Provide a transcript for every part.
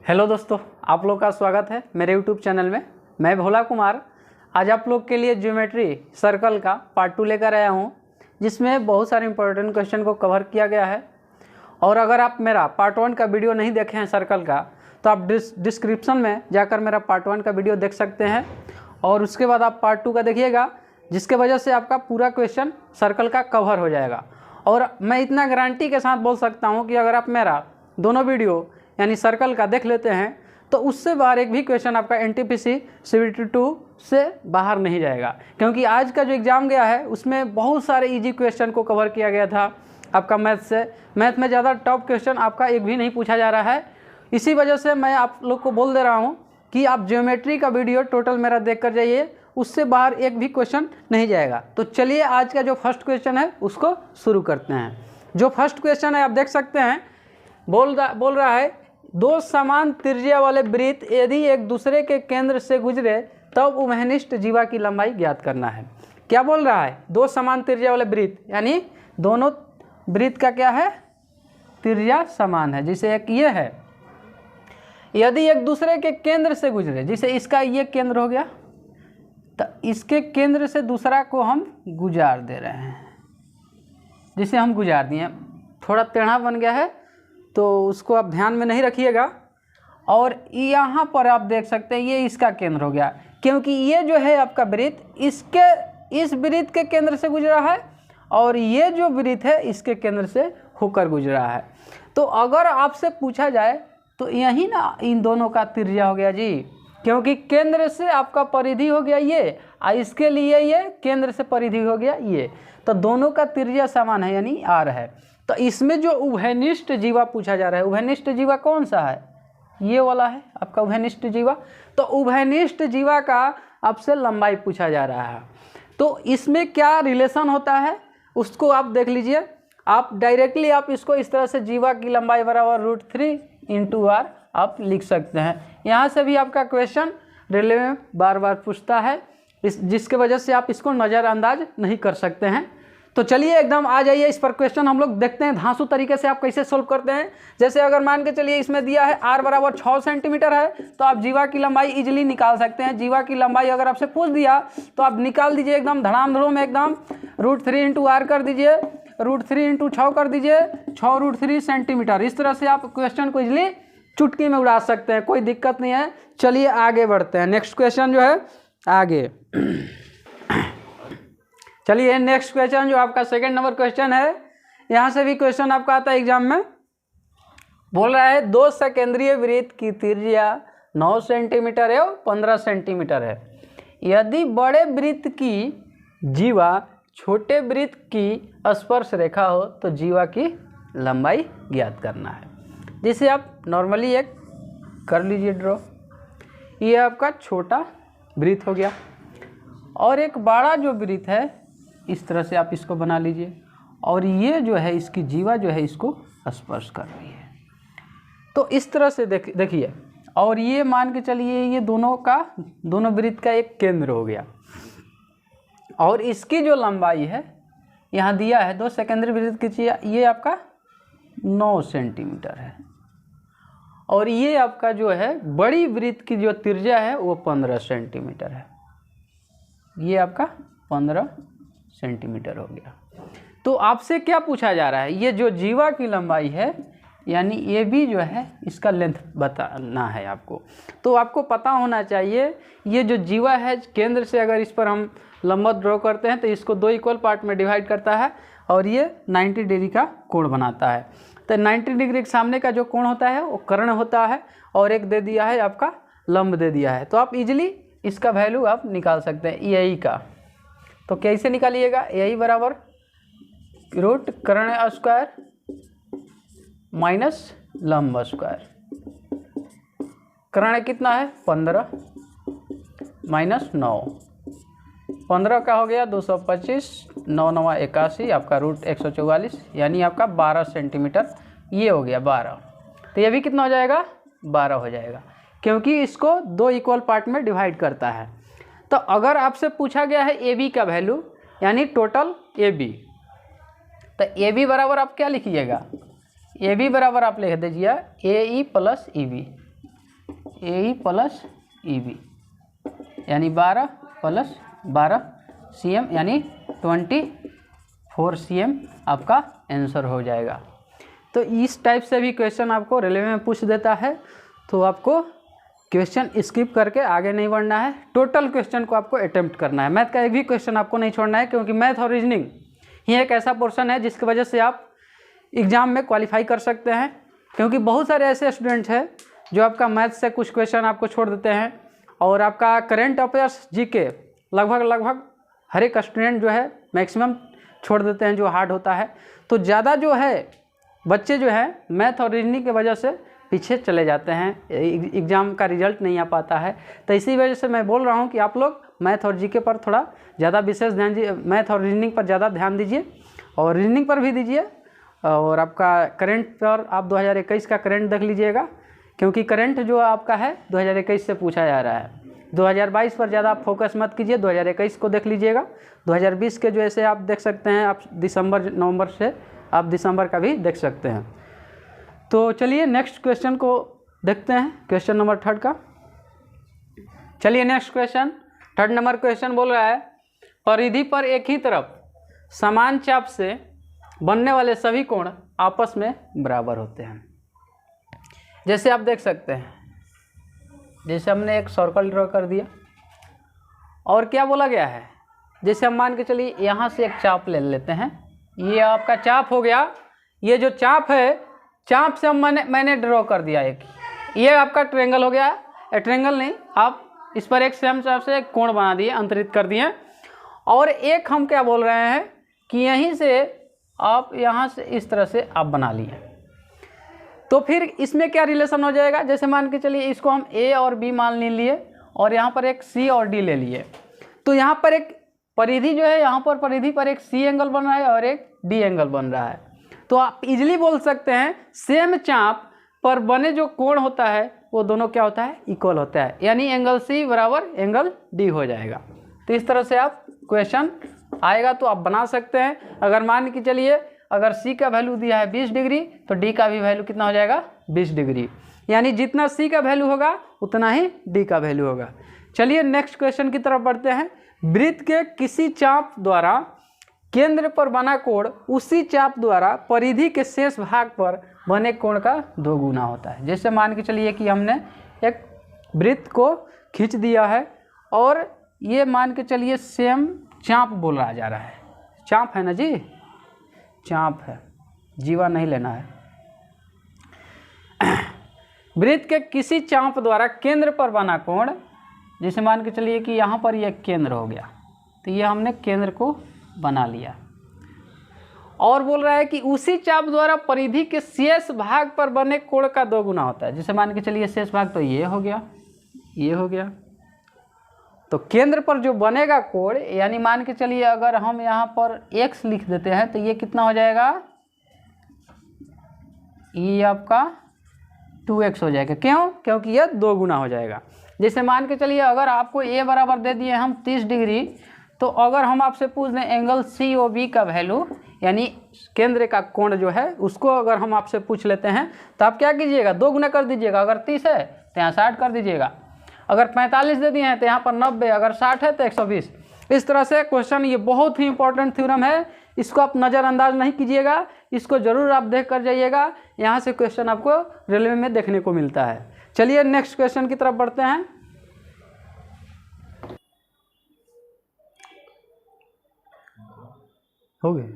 Hello दोस्तों, आप लोग का स्वागत है मेरे यूट्यूब चैनल में। मैं भोला कुमार आज आप लोग के लिए ज्योमेट्री सर्कल का पार्ट 2 लेकर आया हूं, जिसमें बहुत सारे इंपॉर्टेंट क्वेश्चन को कवर किया गया है। और अगर आप मेरा पार्ट 1 का वीडियो नहीं देखे हैं सर्कल का, तो आप डिस्क्रिप्शन में जाकर मेरा पार्ट 1 का वीडियो देख सकते हैं और उसके बाद आप पार्ट 2 का देखिएगा, जिसके वजह से आपका पूरा क्वेश्चन सर्कल का कवर हो जाएगा। और मैं इतना गारंटी के साथ बोल सकता हूँ कि अगर आप मेरा दोनों वीडियो यानी सर्कल का देख लेते हैं तो उससे बाहर एक भी क्वेश्चन आपका एनटीपीसी CBT 2 से बाहर नहीं जाएगा, क्योंकि आज का जो एग्ज़ाम गया है उसमें बहुत सारे इजी क्वेश्चन को कवर किया गया था आपका मैथ से। मैथ में ज़्यादा टॉप क्वेश्चन आपका एक भी नहीं पूछा जा रहा है। इसी वजह से मैं आप लोग को बोल दे रहा हूँ कि आप ज्योमेट्री का वीडियो टोटल मेरा देख कर जाइए, उससे बाहर एक भी क्वेश्चन नहीं जाएगा। तो चलिए आज का जो फर्स्ट क्वेश्चन है उसको शुरू करते हैं। जो फर्स्ट क्वेश्चन है आप देख सकते हैं, बोल रहा है दो समान त्रिज्या वाले वृत्त यदि एक दूसरे के केंद्र से गुजरे तब उभयनिष्ठ जीवा की लंबाई ज्ञात करना है। क्या बोल रहा है? दो समान त्रिज्या वाले वृत्त यानी दोनों वृत्त का क्या है, त्रिज्या समान है। जैसे एक ये है, यदि एक दूसरे के केंद्र से गुजरे, जैसे इसका ये केंद्र हो गया तो इसके केंद्र से दूसरा को हम गुजार दे रहे हैं। जिसे हम गुजार दिए, थोड़ा टेढ़ा बन गया है तो उसको आप ध्यान में नहीं रखिएगा। और यहाँ पर आप देख सकते हैं ये इसका केंद्र हो गया, क्योंकि ये जो है आपका वृत्त इस वृत्त के केंद्र से गुजरा है और ये जो वृत्त है इसके केंद्र से होकर गुजरा है। तो अगर आपसे पूछा जाए तो यही ना इन दोनों का त्रिज्या हो गया जी, क्योंकि केंद्र से आपका परिधि हो गया ये, और इसके लिए ये केंद्र से परिधि हो गया ये, तो दोनों का त्रिज्या समान है यानी r है। तो इसमें जो उभयनिष्ठ जीवा पूछा जा रहा है, उभयनिष्ठ जीवा कौन सा है? ये वाला है आपका उभयनिष्ठ जीवा। तो उभयनिष्ठ जीवा का आपसे लंबाई पूछा जा रहा है, तो इसमें क्या रिलेशन होता है उसको आप देख लीजिए। आप डायरेक्टली आप इसको इस तरह से जीवा की लंबाई बराबर √3 × r आप लिख सकते हैं। यहाँ से भी आपका क्वेश्चन रेलवे में बार बार पूछता है, जिसके वजह से आप इसको नज़रअंदाज नहीं कर सकते हैं। तो चलिए एकदम आ जाइए इस पर क्वेश्चन हम लोग देखते हैं धांसू तरीके से आप कैसे सोल्व करते हैं। जैसे अगर मान के चलिए इसमें दिया है r बराबर 6 सेंटीमीटर है, तो आप जीवा की लंबाई इजीली निकाल सकते हैं। जीवा की लंबाई अगर आपसे पूछ दिया तो आप निकाल दीजिए एकदम धड़ाम धड़ोम, एकदम √3 × r कर दीजिए, √3 × 6 कर दीजिए, 6 √3 सेंटीमीटर। इस तरह से आप क्वेश्चन को इजीली चुटकी में उड़ा सकते हैं, कोई दिक्कत नहीं है। चलिए आगे बढ़ते हैं, नेक्स्ट क्वेश्चन जो है आगे। चलिए नेक्स्ट क्वेश्चन जो आपका सेकंड नंबर क्वेश्चन है, यहाँ से भी क्वेश्चन आपका आता है एग्जाम में। बोल रहा है दो सकेंद्रीय वृत्त की त्रिज्या 9 सेंटीमीटर है और 15 सेंटीमीटर है। यदि बड़े वृत्त की जीवा छोटे वृत्त की स्पर्श रेखा हो तो जीवा की लंबाई ज्ञात करना है। जैसे आप नॉर्मली एक कर लीजिए ड्रॉ, ये आपका छोटा वृत्त हो गया और एक बड़ा जो वृत्त है इस तरह से आप इसको बना लीजिए, और ये जो है इसकी जीवा जो है इसको स्पर्श कर रही है। तो इस तरह से देखिए, और ये मान के चलिए ये दोनों वृत्त का एक केंद्र हो गया, और इसकी जो लंबाई है यहाँ दिया है दो सेकेंडरी वृत्त की, ये आपका 9 सेंटीमीटर है, और ये आपका जो है बड़ी वृत्त की जो त्रिज्या है वो 15 सेंटीमीटर है। ये आपका 15 सेंटीमीटर हो गया। तो आपसे क्या पूछा जा रहा है, ये जो जीवा की लंबाई है यानी ये भी जो है इसका लेंथ बताना है आपको। तो आपको पता होना चाहिए ये जो जीवा है केंद्र से अगर इस पर हम लंबवत ड्रॉ करते हैं तो इसको 2 इक्वल पार्ट में डिवाइड करता है और ये 90 डिग्री का कोण बनाता है। तो 90 डिग्री के सामने का जो कोण होता है वो कर्ण होता है, और एक दे दिया है आपका लंब दे दिया है। तो आप इजीली इसका वैल्यू आप निकाल सकते हैं यही का। तो कैसे निकालिएगा? यही बराबर रूट कर्ण स्क्वायर माइनस लंब स्क्वायर। कर्ण कितना है 15 माइनस 9, 15 का हो गया 225, 9 9 81, आपका √144 यानी आपका 12 सेंटीमीटर ये हो गया 12। तो ये भी कितना हो जाएगा 12 हो जाएगा, क्योंकि इसको 2 इक्वल पार्ट में डिवाइड करता है। तो अगर आपसे पूछा गया है ए बी का वैल्यू यानी टोटल ए बी, तो ए बी बराबर आप क्या लिखिएगा, ए बी बराबर आप लिख दीजिए A E plus E B. AE plus EB यानी 12 प्लस 12 cm यानी 24 cm आपका आंसर हो जाएगा। तो इस टाइप से भी क्वेश्चन आपको रेलवे में पूछ देता है, तो आपको क्वेश्चन स्किप करके आगे नहीं बढ़ना है, टोटल क्वेश्चन को आपको अटेम्प्ट करना है। मैथ का एक भी क्वेश्चन आपको नहीं छोड़ना है, क्योंकि मैथ और रीजनिंग ही एक ऐसा पोर्शन है जिसकी वजह से आप एग्ज़ाम में क्वालिफाई कर सकते हैं। क्योंकि बहुत सारे ऐसे स्टूडेंट हैं जो आपका मैथ से कुछ क्वेश्चन आपको छोड़ देते हैं, और आपका करेंट अफेयर्स जीके लगभग हर एक स्टूडेंट जो है मैक्सिमम छोड़ देते हैं जो हार्ड होता है। तो ज़्यादा जो है बच्चे जो है मैथ और रीजनिंग की वजह से पीछे चले जाते हैं, एग्ज़ाम का रिजल्ट नहीं आ पाता है। तो इसी वजह से मैं बोल रहा हूँ कि आप लोग मैथ और जीके पर थोड़ा ज़्यादा विशेष ध्यान दीजिए, मैथ और रीजनिंग पर ज़्यादा ध्यान दीजिए, और रीजनिंग पर भी दीजिए। और आपका करंट पर आप 2021 का करंट देख लीजिएगा, क्योंकि करंट जो आपका है 2021 से पूछा जा रहा है। 2022 पर ज़्यादा आप फोकस मत कीजिए, 2021 को देख लीजिएगा। 2020 के जो ऐसे आप देख सकते हैं, आप नवंबर से आप दिसंबर का भी देख सकते हैं। तो चलिए नेक्स्ट क्वेश्चन को देखते हैं, क्वेश्चन नंबर 3 का। चलिए नेक्स्ट क्वेश्चन 3 नंबर क्वेश्चन बोल रहा है, परिधि पर एक ही तरफ समान चाप से बनने वाले सभी कोण आपस में बराबर होते हैं। जैसे आप देख सकते हैं, जैसे हमने एक सर्कल ड्रॉ कर दिया, और क्या बोला गया है, जैसे हम मान के चलिए यहाँ से एक चाप ले लेते हैं, ये आपका चाप हो गया। ये जो चाप है, चाप से हम मैंने ड्रॉ कर दिया एक, ये आपका ट्रायंगल हो गया। ट्रायंगल नहीं, आप इस पर एक सेम चाप से एक कोण बना दिए, अंतरित कर दिए। और एक हम क्या बोल रहे हैं कि यहीं से आप यहाँ से इस तरह से आप बना लिए, तो फिर इसमें क्या रिलेशन हो जाएगा। जैसे मान के चलिए इसको हम A और B मान लिए, और यहाँ पर एक C और D ले लिए, तो यहाँ पर एक परिधि जो है, यहाँ पर परिधि पर एक C एंगल बन रहा है और एक D एंगल बन रहा है। तो आप इजीली बोल सकते हैं सेम चाप पर बने जो कोण होता है वो दोनों क्या होता है, इक्वल होता है, यानी एंगल C बराबर एंगल D हो जाएगा। तो इस तरह से आप क्वेश्चन आएगा तो आप बना सकते हैं। अगर मान के चलिए अगर C का वैल्यू दिया है 20 डिग्री, तो D का भी वैल्यू कितना हो जाएगा, 20 डिग्री, यानी जितना C का वैल्यू होगा उतना ही D का वैल्यू होगा। चलिए नेक्स्ट क्वेश्चन की तरफ बढ़ते हैं। वृत्त के किसी चाप द्वारा केंद्र पर बना कोण उसी चाप द्वारा परिधि के शेष भाग पर बने कोण का 2 गुना होता है। जैसे मान के चलिए कि हमने एक वृत्त को खींच दिया है, और ये मान के चलिए सेम चाप बोला जा रहा है, चाप है ना जी, चाप है, जीवा नहीं लेना है। वृत्त के किसी चाप द्वारा केंद्र पर बना कोण, जैसे मान के चलिए कि यहाँ पर यह केंद्र हो गया, तो ये हमने केंद्र को बना लिया, और बोल रहा है कि उसी चाप द्वारा परिधि के शेष भाग पर बने कोण का 2 गुना होता है। जैसे मान के चलिए शेष भाग तो ये हो गया, ये हो गया, तो केंद्र पर जो बनेगा कोण, यानी मान के चलिए अगर हम यहाँ पर x लिख देते हैं तो ये कितना हो जाएगा, ये आपका 2x हो जाएगा। क्यों? क्योंकि ये 2 गुना हो जाएगा। जैसे मान के चलिए अगर आपको a बराबर दे दिए हम 30 डिग्री, तो अगर हम आपसे पूछ दें एंगल COB का वैल्यू, यानी केंद्र का कोण जो है उसको अगर हम आपसे पूछ लेते हैं, तो आप क्या कीजिएगा, 2 गुना कर दीजिएगा। अगर 30 है तो यहाँ 60 कर दीजिएगा, अगर 45 दे दिए हैं तो यहाँ पर 90, अगर 60 है तो 120। इस तरह से क्वेश्चन, ये बहुत ही इंपॉर्टेंट थ्योरम है, इसको आप नज़रअंदाज नहीं कीजिएगा, इसको ज़रूर आप देख कर जाइएगा। यहाँ से क्वेश्चन आपको रेलवे में देखने को मिलता है। चलिए नेक्स्ट क्वेश्चन की तरफ बढ़ते हैं। हो गए।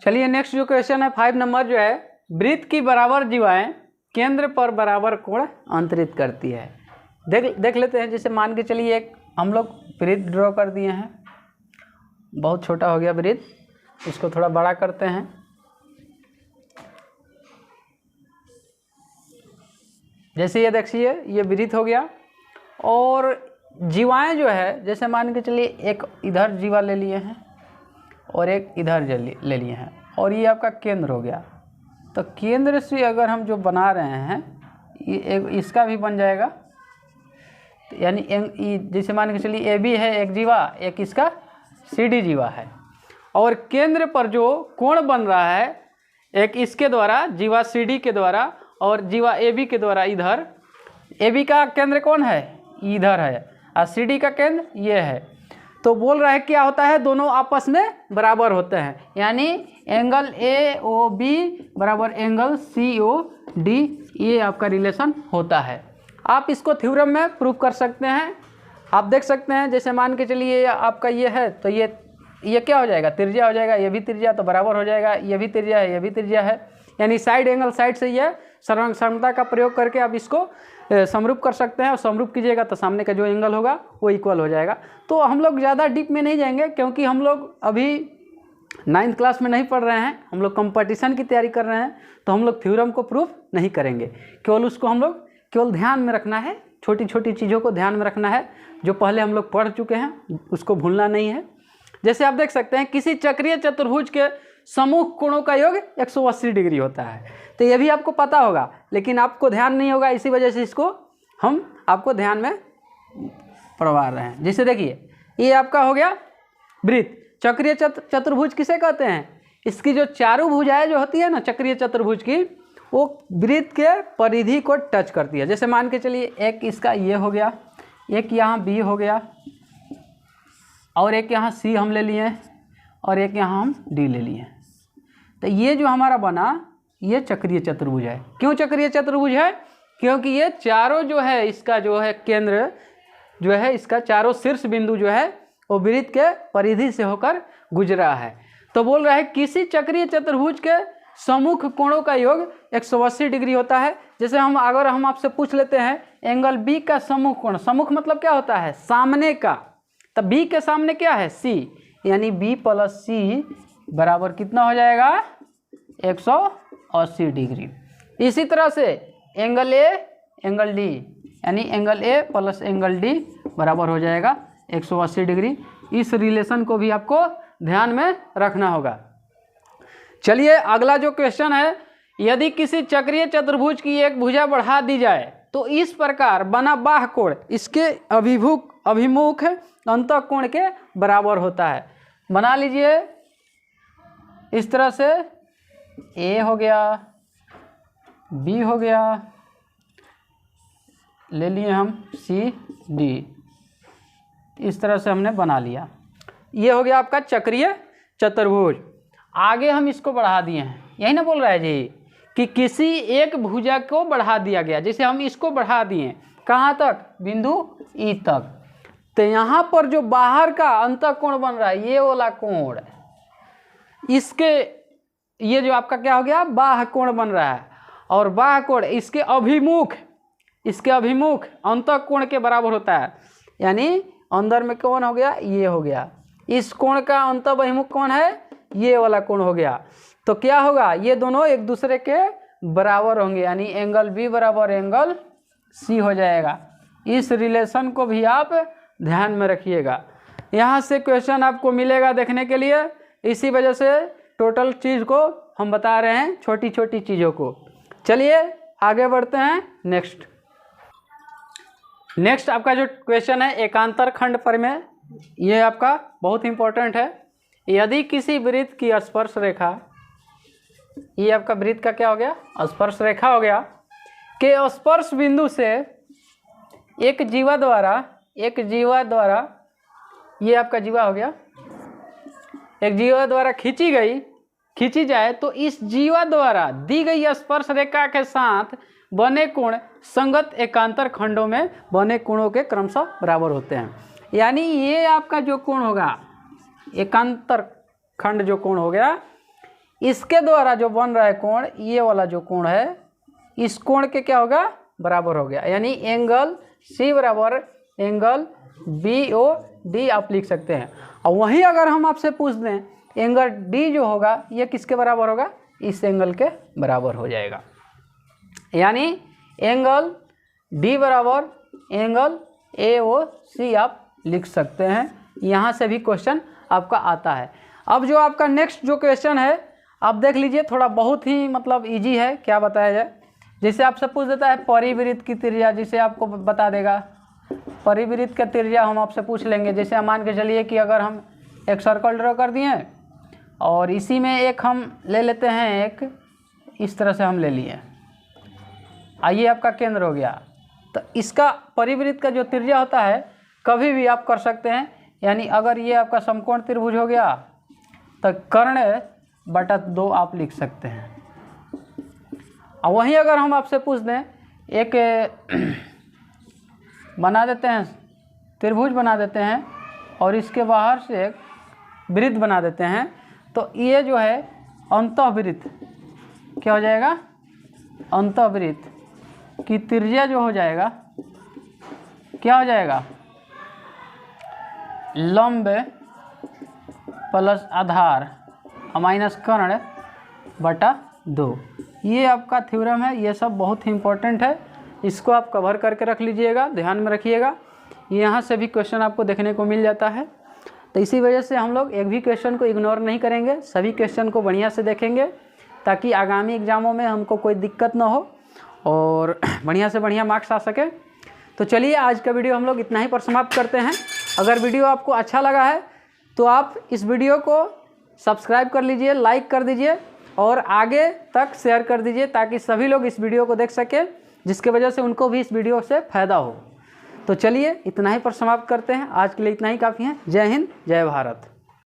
चलिए नेक्स्ट जो क्वेश्चन है 5 नंबर जो है, वृत्त की बराबर जीवाएं केंद्र पर बराबर कोण अंतरित करती है। देख लेते हैं। जैसे मान के चलिए एक हम लोग वृत्त ड्रॉ कर दिए हैं, बहुत छोटा हो गया वृत्त, इसको थोड़ा बड़ा करते हैं। जैसे ये देखिए ये वृत्त हो गया, और जीवाएं जो है, जैसे मान के चलिए एक इधर जीवा ले लिए हैं और एक इधर ले लिए हैं, और ये आपका केंद्र हो गया। तो केंद्र से अगर हम जो बना रहे हैं, ये एक इसका भी बन जाएगा, यानी जैसे मान के चलिए AB है एक जीवा, एक इसका CD जीवा है, और केंद्र पर जो कोण बन रहा है एक इसके द्वारा जीवा CD के द्वारा और जीवा AB के द्वारा इधर, ए बी का केंद्र कौन है, इधर है, और सी डी का केंद्र ये है। तो बोल रहा है क्या होता है, दोनों आपस में बराबर होते हैं, यानी एंगल ए ओ बी बराबर एंगल सी ओ डी, ये आपका रिलेशन होता है। आप इसको थ्योरम में प्रूव कर सकते हैं। आप देख सकते हैं, जैसे मान के चलिए आपका ये है, तो ये क्या हो जाएगा, त्रिज्या हो जाएगा, ये भी त्रिज्या तो बराबर हो जाएगा, ये भी त्रिज्या है, ये भी त्रिज्या है, यानी साइड एंगल साइड से ये समता का प्रयोग करके आप इसको समरूप कर सकते हैं, और समरूप कीजिएगा तो सामने का जो एंगल होगा वो इक्वल हो जाएगा। तो हम लोग ज़्यादा डीप में नहीं जाएंगे, क्योंकि हम लोग अभी 9th क्लास में नहीं पढ़ रहे हैं, हम लोग कंपटीशन की तैयारी कर रहे हैं, तो हम लोग थ्योरम को प्रूफ नहीं करेंगे। केवल उसको हम लोग केवल ध्यान में रखना है, छोटी छोटी चीज़ों को ध्यान में रखना है, जो पहले हम लोग पढ़ चुके हैं उसको भूलना नहीं है। जैसे आप देख सकते हैं, किसी चक्रीय चतुर्भुज के समूह कोणों का योग 180 डिग्री होता है, तो ये भी आपको पता होगा, लेकिन आपको ध्यान नहीं होगा, इसी वजह से इसको हम आपको ध्यान में पढ़वा रहे हैं। जैसे देखिए, ये आपका हो गया वृत्त। चक्रीय चतुर्भुज किसे कहते हैं, इसकी जो चारों भुजाएं जो होती है ना चक्रीय चतुर्भुज की, वो वृत्त के परिधि को टच करती है। जैसे मान के चलिए, एक इसका ये हो गया, एक यहाँ बी हो गया, और एक यहाँ सी हम ले लिए, और एक यहाँ हम डी ले लिए। तो ये जो हमारा बना, ये चक्रीय चतुर्भुज है। क्यों चक्रीय चतुर्भुज है, क्योंकि ये चारों जो है, इसका जो है केंद्र जो है, इसका चारों शीर्ष बिंदु जो है वो वृत्त के परिधि से होकर गुजरा है। तो बोल रहा है किसी चक्रीय चतुर्भुज के सम्मुख कोणों का योग 180 डिग्री होता है। जैसे अगर हम आपसे पूछ लेते हैं एंगल बी का सम्मुख कोण, सम्मुख मतलब क्या होता है, सामने का, तब बी के सामने क्या है, सी, यानी बी प्लस सी बराबर कितना हो जाएगा, 180 डिग्री। इसी तरह से एंगल ए एंगल डी, यानी angle A plus angle D बराबर हो जाएगा 180 डिग्री। इस रिलेशन को भी आपको ध्यान में रखना होगा। चलिए अगला जो क्वेश्चन है, यदि किसी चक्रीय चतुर्भुज की एक भुजा बढ़ा दी जाए तो इस प्रकार बना बाह्य कोण इसके अभिमुख अंतःकोण के बराबर होता है। बना लीजिए इस तरह से, ए हो गया, बी हो गया, ले लिए हम सी डी, इस तरह से हमने बना लिया। ये हो गया आपका चक्रीय चतुर्भुज। आगे हम इसको बढ़ा दिए हैं, यही ना बोल रहा है जी, कि किसी एक भुजा को बढ़ा दिया गया। जैसे हम इसको बढ़ा दिए कहाँ तक, बिंदु ई तक, तो यहाँ पर जो बाहर का अंतःकोण बन रहा है, ये वाला कोण, इसके ये जो आपका क्या हो गया, बाह्य कोण बन रहा है, और बाह्य कोण इसके अभिमुख अंतःकोण के बराबर होता है। यानी अंदर में कौन हो गया, ये हो गया, इस कोण का अंतःबहिमुख कौन है, ये वाला कोण हो गया। तो क्या होगा, ये दोनों एक दूसरे के बराबर होंगे, यानी एंगल बी बराबर एंगल सी हो जाएगा। इस रिलेशन को भी आप ध्यान में रखिएगा। यहाँ से क्वेश्चन आपको मिलेगा देखने के लिए, इसी वजह से टोटल चीज़ को हम बता रहे हैं, छोटी छोटी चीज़ों को। चलिए आगे बढ़ते हैं। नेक्स्ट आपका जो क्वेश्चन है एकांतर खंड प्रमेय, ये आपका बहुत इंपॉर्टेंट है। यदि किसी वृत्त की स्पर्श रेखा, ये आपका वृत्त का क्या हो गया, स्पर्श रेखा हो गया, के स्पर्श बिंदु से एक जीवा द्वारा, ये आपका जीवा हो गया, एक जीवा द्वारा खींची जाए तो इस जीवा द्वारा दी गई स्पर्श रेखा के साथ बने कोण संगत एकांतर खंडों में बने कोणों के क्रमशः बराबर होते हैं। यानी ये आपका जो कोण होगा, एकांतर खंड जो कोण हो गया, इसके द्वारा जो बन रहा है कोण, ये वाला जो कोण है, इस कोण के क्या होगा, बराबर हो गया। यानी एंगल सी बराबर एंगल बी ओ डी आप लिख सकते हैं। और वहीं अगर हम आपसे पूछ दें एंगल डी जो होगा, ये किसके बराबर होगा, इस एंगल के बराबर हो जाएगा। यानी एंगल डी बराबर एंगल ए ओ सी आप लिख सकते हैं। यहाँ से भी क्वेश्चन आपका आता है। अब जो आपका नेक्स्ट जो क्वेश्चन है आप देख लीजिए, थोड़ा बहुत ही मतलब इजी है, क्या बताया जाए। जैसे आपसे पूछ देता है परिवृत्त की त्रिज्या, जिसे आपको बता देगा परिवृत्त का त्रिज्या हम आपसे पूछ लेंगे। जैसे मान के चलिए कि अगर हम एक सर्कल ड्रॉ कर दिए और इसी में एक हम ले लेते हैं, एक इस तरह से हम ले लिए, आइए आपका केंद्र हो गया, तो इसका परिवृत्त का जो त्रिज्या होता है कभी भी आप कर सकते हैं, यानी अगर ये आपका समकोण त्रिभुज हो गया तो कर्ण बटा 2 आप लिख सकते हैं। और वहीं अगर हम आपसे पूछ दें, एक बना देते हैं, त्रिभुज बना देते हैं और इसके बाहर से एक वृत्त बना देते हैं, तो ये जो है अंतःवृत्त क्या हो जाएगा, अंतःवृत्त की त्रिज्या जो हो जाएगा क्या हो जाएगा, लंब प्लस आधार माइनस कर्ण बटा 2। ये आपका थ्योरम है, ये सब बहुत ही इम्पोर्टेंट है, इसको आप कवर करके रख लीजिएगा, ध्यान में रखिएगा। यहाँ से भी क्वेश्चन आपको देखने को मिल जाता है, तो इसी वजह से हम लोग एक भी क्वेश्चन को इग्नोर नहीं करेंगे, सभी क्वेश्चन को बढ़िया से देखेंगे ताकि आगामी एग्जामों में हमको कोई दिक्कत ना हो और बढ़िया से बढ़िया मार्क्स आ सके। तो चलिए आज का वीडियो हम लोग इतना ही पर समाप्त करते हैं। अगर वीडियो आपको अच्छा लगा है तो आप इस वीडियो को सब्सक्राइब कर लीजिए, लाइक कर दीजिए और आगे तक शेयर कर दीजिए ताकि सभी लोग इस वीडियो को देख सके, जिसके वजह से उनको भी इस वीडियो से फ़ायदा हो। तो चलिए इतना ही पर समाप्त करते हैं, आज के लिए इतना ही काफ़ी है। जय हिंद, जय भारत।